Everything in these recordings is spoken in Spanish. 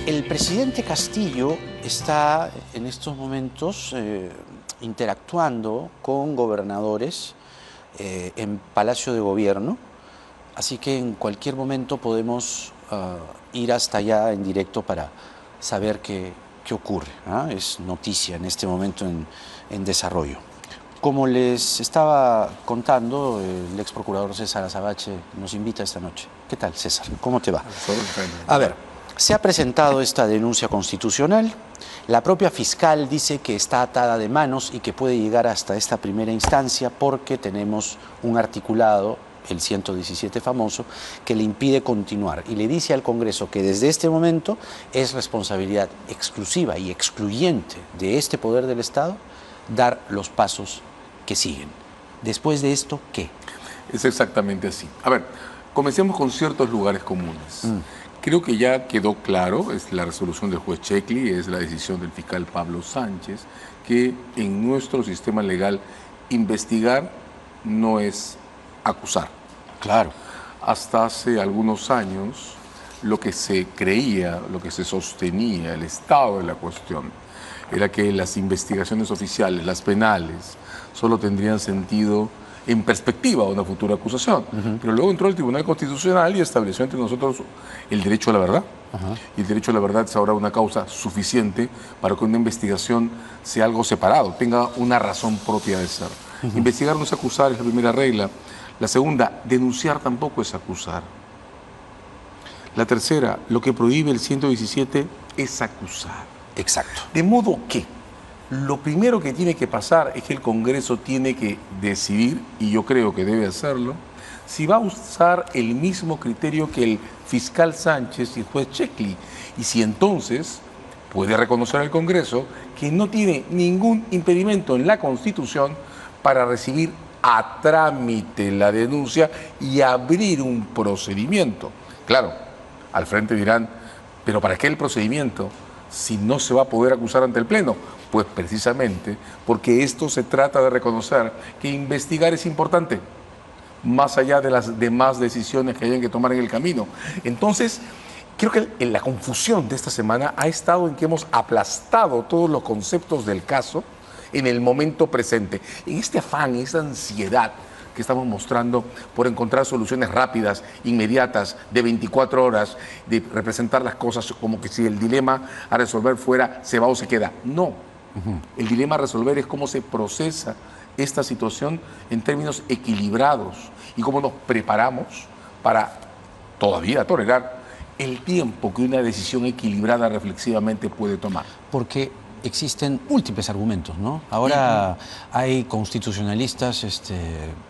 El presidente Castillo está en estos momentos interactuando con gobernadores en Palacio de Gobierno, así que en cualquier momento podemos ir hasta allá en directo para saber qué ocurre. Es noticia en este momento en desarrollo. Como les estaba contando, el ex procurador César Azabache nos invita esta noche. ¿Qué tal, César? ¿Cómo te va? A ver, se ha presentado esta denuncia constitucional. La propia fiscal dice que está atada de manos y que puede llegar hasta esta primera instancia porque tenemos un articulado, el 117 famoso, que le impide continuar y le dice al Congreso que desde este momento es responsabilidad exclusiva y excluyente de este poder del Estado dar los pasos que siguen. Después de esto, ¿qué? Es exactamente así. A ver, comencemos con ciertos lugares comunes. Creo que ya quedó claro, es la resolución del juez Checli, es la decisión del fiscal Pablo Sánchez, que en nuestro sistema legal investigar no es acusar. Claro. Hasta hace algunos años lo que se creía, lo que se sostenía, el estado de la cuestión, era que las investigaciones oficiales, las penales, solo tendrían sentido en perspectiva de una futura acusación. Pero luego entró el Tribunal Constitucional y estableció entre nosotros el derecho a la verdad. Y el derecho a la verdad es ahora una causa suficiente para que una investigación sea algo separado, tenga una razón propia de ser. Investigar no es acusar, es la primera regla. La segunda, denunciar tampoco es acusar. La tercera, lo que prohíbe el 117 es acusar. Exacto. De modo que lo primero que tiene que pasar es que el Congreso tiene que decidir, y yo creo que debe hacerlo, si va a usar el mismo criterio que el fiscal Sánchez y el juez Checli, y si entonces puede reconocer al Congreso que no tiene ningún impedimento en la Constitución para recibir a trámite la denuncia y abrir un procedimiento. Claro, al frente dirán, ¿pero para qué el procedimiento si no se va a poder acusar ante el Pleno? Pues precisamente porque esto se trata de reconocer que investigar es importante, más allá de las demás decisiones que hayan que tomar en el camino. Entonces, creo que la confusión de esta semana ha estado en que hemos aplastado todos los conceptos del caso en el momento presente. En este afán, en esta ansiedad que estamos mostrando por encontrar soluciones rápidas, inmediatas, de 24 horas, de representar las cosas como que si el dilema a resolver fuera se va o se queda. No. El dilema a resolver es cómo se procesa esta situación en términos equilibrados y cómo nos preparamos para todavía tolerar el tiempo que una decisión equilibrada reflexivamente puede tomar. Porque existen múltiples argumentos, ¿no? Ahora hay constitucionalistas,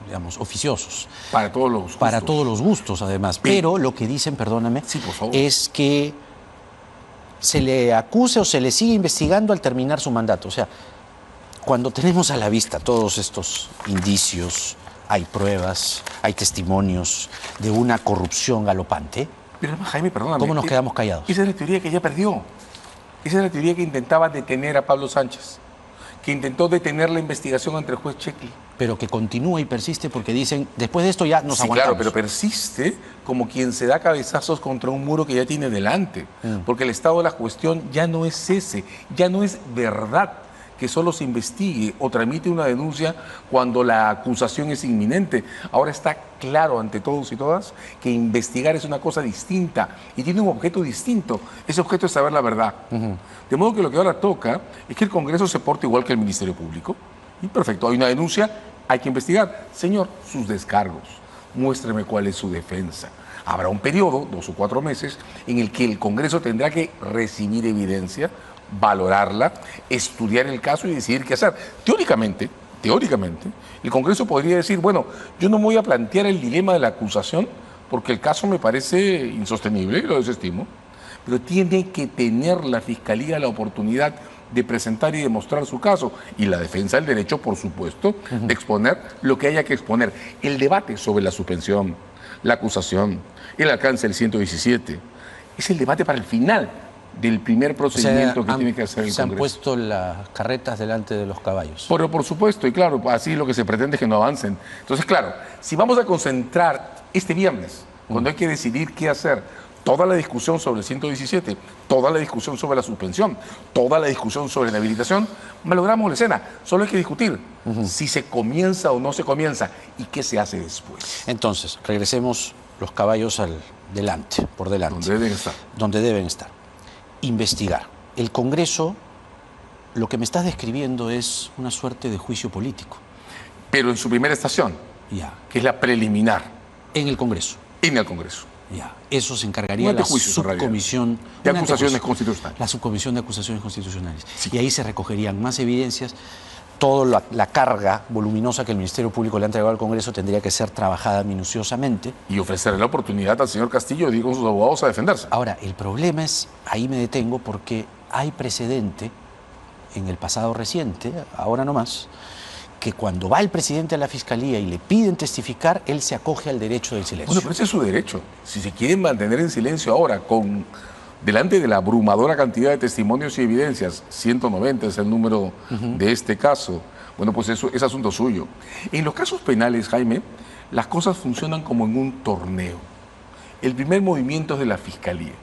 digamos, oficiosos. Para todos los gustos. Para todos los gustos, además. Pero lo que dicen, perdóname, sí, por favor, es que se le acuse o se le sigue investigando al terminar su mandato. O sea, cuando tenemos a la vista todos estos indicios, hay pruebas, hay testimonios de una corrupción galopante. Pero Jaime, perdóname. ¿Cómo nos quedamos callados? Esa es la teoría que ya perdió. Esa es la teoría que intentaba detener a Pablo Sánchez, que intentó detener la investigación ante el juez Checli. Pero que continúa y persiste porque dicen, después de esto ya nos aguantamos. Claro, pero persiste como quien se da cabezazos contra un muro que ya tiene delante. Porque el estado de la cuestión ya no es ese, ya no es verdad que solo se investigue o tramite una denuncia cuando la acusación es inminente. Ahora está claro ante todos y todas que investigar es una cosa distinta y tiene un objeto distinto. Ese objeto es saber la verdad. De modo que lo que ahora toca es que el Congreso se porte igual que el Ministerio Público. Y perfecto, hay una denuncia, hay que investigar. Señor, sus descargos, muéstreme cuál es su defensa. Habrá un periodo, 2 o 4 meses, en el que el Congreso tendrá que recibir evidencia, valorarla, estudiar el caso y decidir qué hacer. Teóricamente, el Congreso podría decir, bueno, yo no me voy a plantear el dilema de la acusación porque el caso me parece insostenible y lo desestimo, pero tiene que tener la Fiscalía la oportunidad de presentar y demostrar su caso y la defensa del derecho, por supuesto, de exponer lo que haya que exponer. El debate sobre la suspensión, la acusación, el alcance del 117, es el debate para el final del primer procedimiento que tiene que hacer el Congreso. Se han puesto las carretas delante de los caballos. Pero por supuesto, y claro, así lo que se pretende es que no avancen. Entonces, claro, si vamos a concentrar este viernes, cuando hay que decidir qué hacer, toda la discusión sobre el 117, toda la discusión sobre la suspensión, toda la discusión sobre la inhabilitación, malogramos la escena. Solo hay que discutir si se comienza o no se comienza y qué se hace después. Entonces, regresemos los caballos por delante. Donde deben estar. Donde deben estar. Investigar. El Congreso, lo que me estás describiendo es una suerte de juicio político. Pero en su primera estación, Ya. que es la preliminar. En el Congreso. En el Congreso. Ya. Eso se encargaría la subcomisión de acusaciones constitucionales. La subcomisión de acusaciones constitucionales. Sí. Y ahí se recogerían más evidencias. Toda la carga voluminosa que el Ministerio Público le ha entregado al Congreso tendría que ser trabajada minuciosamente. Y ofrecerle la oportunidad al señor Castillo de ir con sus abogados a defenderse. Ahora, el problema es, ahí me detengo, porque hay precedente en el pasado reciente, ahora no más, que cuando va el presidente a la Fiscalía y le piden testificar, él se acoge al derecho del silencio. Bueno, pero ese es su derecho. Si se quieren mantener en silencio ahora, delante de la abrumadora cantidad de testimonios y evidencias, 190 es el número de este caso, bueno, pues eso es asunto suyo. En los casos penales, Jaime, las cosas funcionan como en un torneo. El primer movimiento es de la Fiscalía.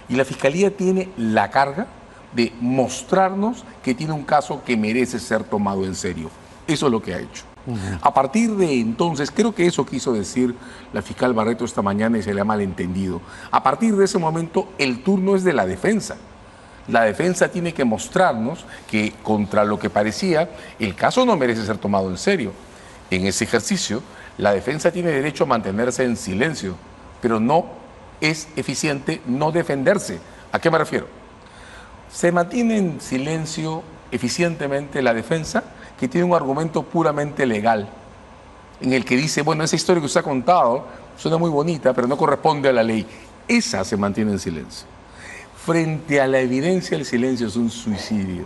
Y la Fiscalía tiene la carga de mostrarnos que tiene un caso que merece ser tomado en serio. Eso es lo que ha hecho. A partir de entonces, creo que eso quiso decir la fiscal Barreto esta mañana y se le ha malentendido. A partir de ese momento, el turno es de la defensa. La defensa tiene que mostrarnos que contra lo que parecía, el caso no merece ser tomado en serio. En ese ejercicio, la defensa tiene derecho a mantenerse en silencio, pero no es eficiente no defenderse. ¿A qué me refiero? Se mantiene en silencio eficientemente la defensa, que tiene un argumento puramente legal, en el que dice, bueno, esa historia que usted ha contado suena muy bonita, pero no corresponde a la ley. Esa se mantiene en silencio. Frente a la evidencia, el silencio es un suicidio.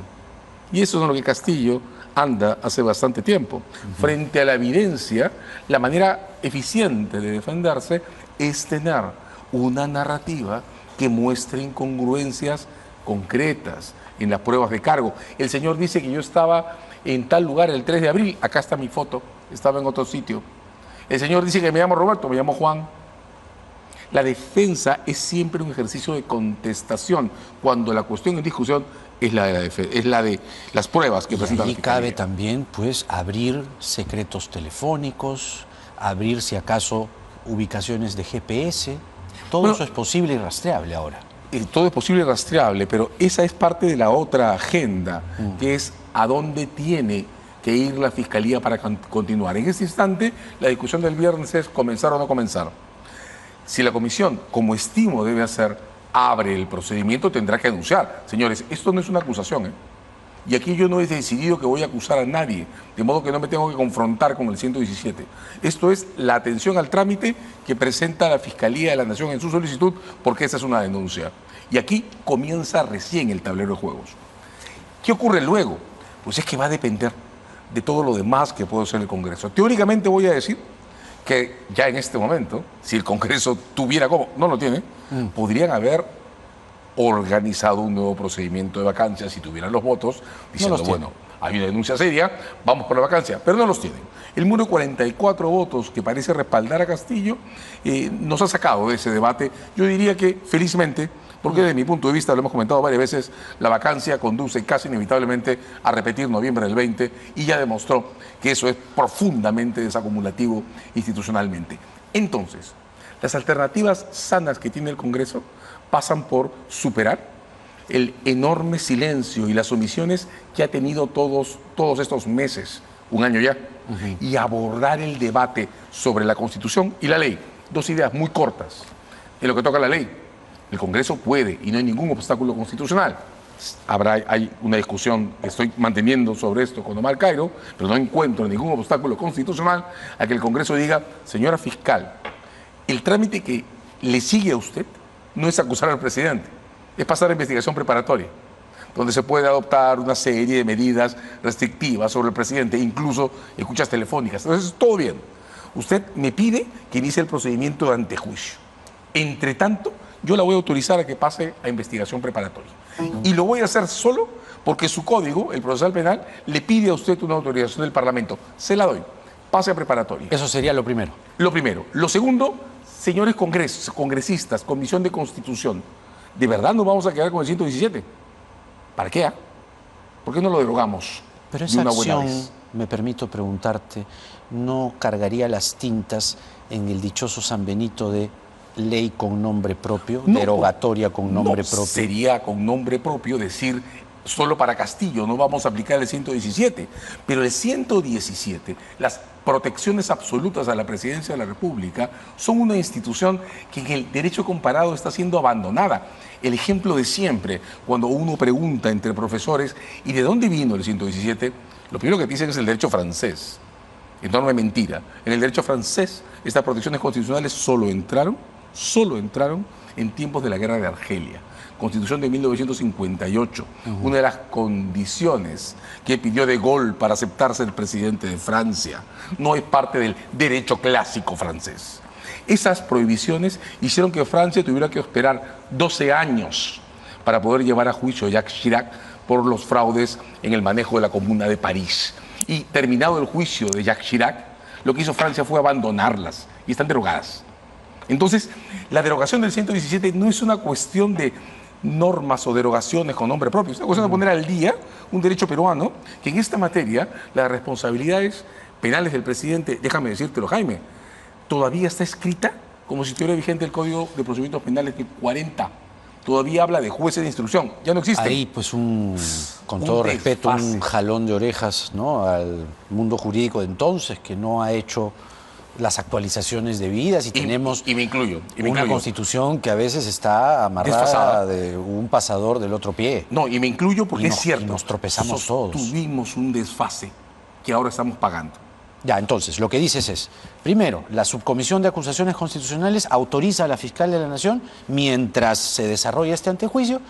Y eso es lo que Castillo anda hace bastante tiempo. Frente a la evidencia, la manera eficiente de defenderse es tener una narrativa que muestre incongruencias concretas en las pruebas de cargo. El señor dice que yo estaba en tal lugar el 3 de abril, acá está mi foto, estaba en otro sitio. El señor dice que me llamo Roberto, me llamo Juan. La defensa es siempre un ejercicio de contestación, cuando la cuestión en discusión es la de las pruebas que presenta la Y Fiscalía. cabe también, pues, abrir secretos telefónicos, abrir, si acaso, ubicaciones de GPS. Todo eso es posible y rastreable ahora. Todo es posible y rastreable, pero esa es parte de la otra agenda, que es a dónde tiene que ir la Fiscalía para continuar. En este instante, la discusión del viernes es comenzar o no comenzar. Si la comisión, como estimo debe hacer, abre el procedimiento, tendrá que anunciar. Señores, esto no es una acusación, Y aquí yo no he decidido que voy a acusar a nadie, de modo que no me tengo que confrontar con el 117. Esto es la atención al trámite que presenta la Fiscalía de la Nación en su solicitud, porque esa es una denuncia. Y aquí comienza recién el tablero de juegos. ¿Qué ocurre luego? Pues es que va a depender de todo lo demás que puede hacer el Congreso. Teóricamente voy a decir que ya en este momento, si el Congreso tuviera como, no lo tiene, podrían haber organizado un nuevo procedimiento de vacancia si tuvieran los votos, diciendo, bueno, hay una denuncia seria, vamos por la vacancia, pero no los tienen. El muro de 44 votos que parece respaldar a Castillo nos ha sacado de ese debate, yo diría que felizmente, porque desde mi punto de vista, lo hemos comentado varias veces, la vacancia conduce casi inevitablemente a repetir noviembre del 20 y ya demostró que eso es profundamente desacumulativo institucionalmente. Entonces, las alternativas sanas que tiene el Congreso pasan por superar el enorme silencio y las omisiones que ha tenido todos estos meses, un año ya, y abordar el debate sobre la Constitución y la ley. Dos ideas muy cortas. En lo que toca a la ley, el Congreso puede, y no hay ningún obstáculo constitucional. Hay una discusión que estoy manteniendo sobre esto con Omar Cairo, pero no encuentro ningún obstáculo constitucional a que el Congreso diga, señora fiscal, el trámite que le sigue a usted no es acusar al presidente, es pasar a investigación preparatoria, donde se puede adoptar una serie de medidas restrictivas sobre el presidente, incluso escuchas telefónicas. Entonces, todo bien. Usted me pide que inicie el procedimiento de antejuicio. Entre tanto, yo la voy a autorizar a que pase a investigación preparatoria. Y lo voy a hacer solo porque su código, el procesal penal, le pide a usted una autorización del Parlamento. Se la doy. Pase a preparatoria. Eso sería lo primero. Lo primero. Lo segundo, señores congresistas, Comisión de Constitución, ¿de verdad nos vamos a quedar con el 117? ¿Para qué? ¿Por qué no lo derogamos? Pero de esa una buena acción, vez? me permito preguntarte, ¿no cargaría las tintas en el dichoso San Benito de ley con nombre propio, No, derogatoria con nombre no, propio? sería con nombre propio decir solo para Castillo, no vamos a aplicar el 117. Pero el 117, las protecciones absolutas a la presidencia de la República, son una institución que en el derecho comparado está siendo abandonada. El ejemplo de siempre, cuando uno pregunta entre profesores, ¿y de dónde vino el 117? Lo primero que te dicen es el derecho francés. Enorme mentira. En el derecho francés, estas protecciones constitucionales solo entraron en tiempos de la Guerra de Argelia. Constitución de 1958, una de las condiciones que pidió de Gaulle para aceptar ser presidente de Francia. No es parte del derecho clásico francés. Esas prohibiciones hicieron que Francia tuviera que esperar 12 años para poder llevar a juicio a Jacques Chirac por los fraudes en el manejo de la Comuna de París. Y terminado el juicio de Jacques Chirac, lo que hizo Francia fue abandonarlas y están derogadas. Entonces, la derogación del 117 no es una cuestión de normas o derogaciones con nombre propio, es una cuestión de poner al día un derecho peruano que en esta materia las responsabilidades penales del presidente, déjame decírtelo, Jaime, todavía está escrita como si estuviera vigente el Código de Procedimientos Penales del 40. Todavía habla de jueces de instrucción, ya no existe. Ahí, pues, con todo respeto, un jalón de orejas, ¿no?, al mundo jurídico de entonces, que no ha hecho las actualizaciones debidas y tenemos me incluyo, una constitución que a veces está amarrada desfasada de un pasador del otro pie. No, y me incluyo porque es cierto. Y nos tropezamos todos. Tuvimos un desfase que ahora estamos pagando. Ya, entonces, lo que dices es, primero, la Subcomisión de Acusaciones Constitucionales autoriza a la Fiscal de la Nación, mientras se desarrolla este antejuicio,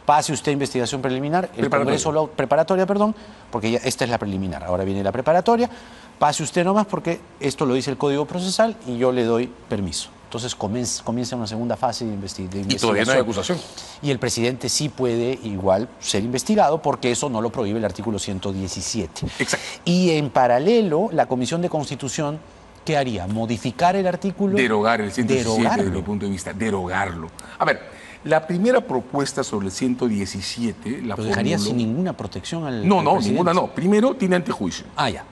pase usted a investigación preliminar, el Congreso preparatoria, perdón, porque ya esta es la preliminar, ahora viene la preparatoria, pase usted nomás porque esto lo dice el Código Procesal y yo le doy permiso. Entonces comienza una segunda fase de investigación. Y todavía no hay acusación. Y el presidente sí puede igual ser investigado porque eso no lo prohíbe el artículo 117. Exacto. Y en paralelo, la Comisión de Constitución, ¿qué haría? ¿Modificar el artículo? Derogar el 117 desde mi punto de vista, derogarlo. A ver, la primera propuesta sobre el 117... ¿Lo dejaría sin ninguna protección al No, presidente? ninguna no. Primero, tiene antejuicio. Ah, ya.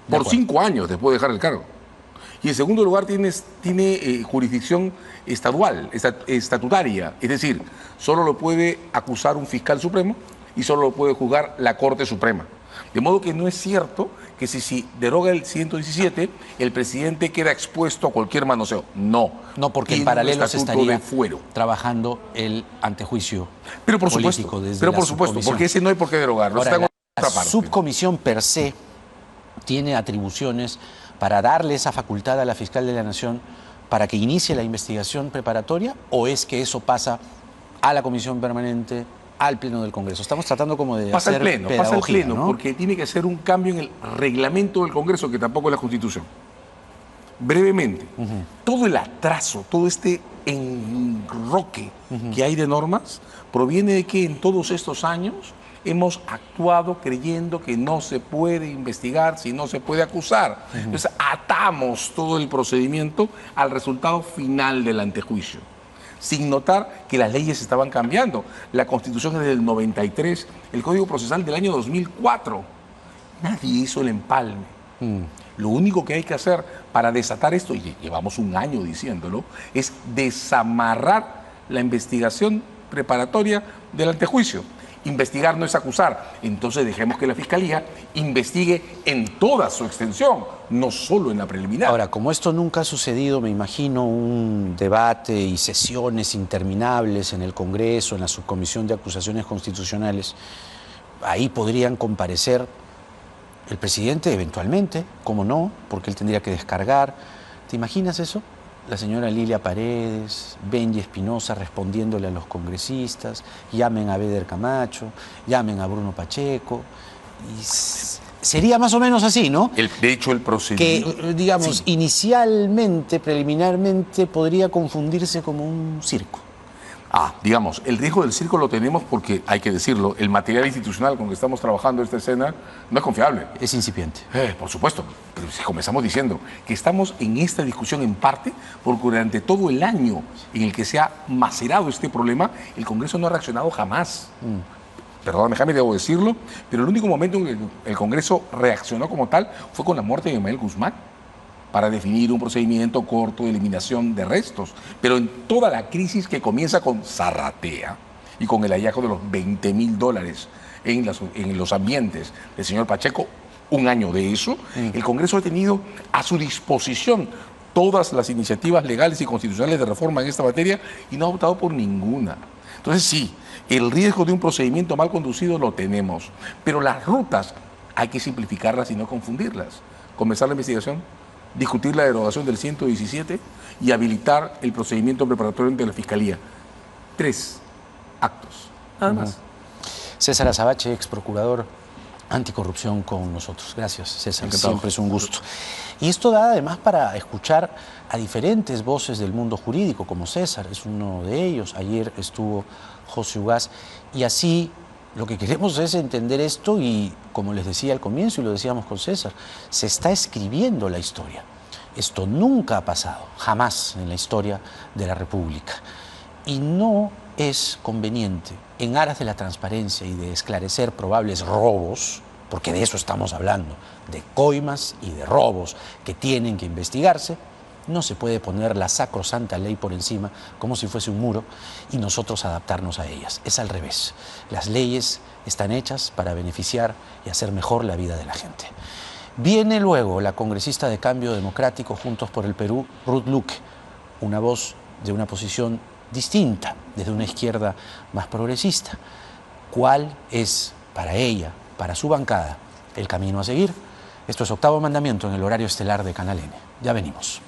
Por 5 años después de dejar el cargo. Y en segundo lugar tiene jurisdicción estatutaria, es decir, solo lo puede acusar un fiscal supremo y solo lo puede juzgar la Corte Suprema. De modo que no es cierto que si deroga el 117, el presidente queda expuesto a cualquier manoseo. No. No, porque en paralelo se estaría trabajando el antejuicio político desde pero por supuesto, porque ese no hay por qué derogarlo. Ahora, está en la otra parte. subcomisión per se tiene atribuciones para darle esa facultad a la Fiscal de la Nación para que inicie la investigación preparatoria, o es que eso pasa a la Comisión Permanente, al Pleno del Congreso? Estamos tratando como de hacer pedagogía, pasa al Pleno, ¿no? Porque tiene que hacer un cambio en el reglamento del Congreso, que tampoco es la Constitución. Brevemente, todo el atraso, todo este enroque que hay de normas, proviene de que en todos estos años hemos actuado creyendo que no se puede investigar si no se puede acusar. Entonces atamos todo el procedimiento al resultado final del antejuicio, sin notar que las leyes estaban cambiando. La Constitución es del 93, el Código Procesal del año 2004. Nadie hizo el empalme. Lo único que hay que hacer para desatar esto, y llevamos un año diciéndolo, es desamarrar la investigación preparatoria del antejuicio. Investigar no es acusar, entonces dejemos que la Fiscalía investigue en toda su extensión, no solo en la preliminar. Ahora, como esto nunca ha sucedido, me imagino un debate y sesiones interminables en el Congreso, en la Subcomisión de Acusaciones Constitucionales. Ahí podrían comparecer el presidente eventualmente, ¿cómo no? Porque él tendría que descargar. ¿Te imaginas eso? La señora Lilia Paredes, Benji Espinosa respondiéndole a los congresistas, llamen a Beder Camacho, llamen a Bruno Pacheco. Y sería más o menos así, ¿no? De hecho, el procedimiento... Que, digamos, inicialmente, preliminarmente, podría confundirse como un circo. Digamos, el riesgo del circo lo tenemos porque, hay que decirlo, el material institucional con que estamos trabajando esta escena no es confiable. Es incipiente. Por supuesto, pero si comenzamos diciendo que estamos en esta discusión en parte porque durante todo el año en el que se ha macerado este problema, el Congreso no ha reaccionado jamás. Perdóname, Jaime, debo decirlo, pero el único momento en que el Congreso reaccionó como tal fue con la muerte de Emanuel Guzmán, para definir un procedimiento corto de eliminación de restos. Pero en toda la crisis que comienza con Zarratea y con el hallazgo de los $20.000 en los ambientes del señor Pacheco, un año de eso, el Congreso ha tenido a su disposición todas las iniciativas legales y constitucionales de reforma en esta materia y no ha optado por ninguna. Entonces sí, el riesgo de un procedimiento mal conducido lo tenemos, pero las rutas hay que simplificarlas y no confundirlas. Comenzar la investigación, discutir la derogación del 117 y habilitar el procedimiento preparatorio ante la Fiscalía. 3 actos, nada más. César Azabache, ex procurador anticorrupción con nosotros. Gracias, César. Encantado. Siempre es un gusto. Y esto da además para escuchar a diferentes voces del mundo jurídico, como César es uno de ellos. Ayer estuvo José Ugaz. Y así lo que queremos es entender esto y, como les decía al comienzo y lo decíamos con César, se está escribiendo la historia. Esto nunca ha pasado, jamás en la historia de la República. Y no es conveniente, en aras de la transparencia y de esclarecer probables robos, porque de eso estamos hablando, de coimas y de robos que tienen que investigarse, no se puede poner la sacrosanta ley por encima como si fuese un muro y nosotros adaptarnos a ellas. Es al revés. Las leyes están hechas para beneficiar y hacer mejor la vida de la gente. Viene luego la congresista de Cambio Democrático Juntos por el Perú, Ruth Luque, una voz de una posición distinta, desde una izquierda más progresista. ¿Cuál es para ella, para su bancada, el camino a seguir? Esto es Octavo Mandamiento en el horario estelar de Canal N. Ya venimos.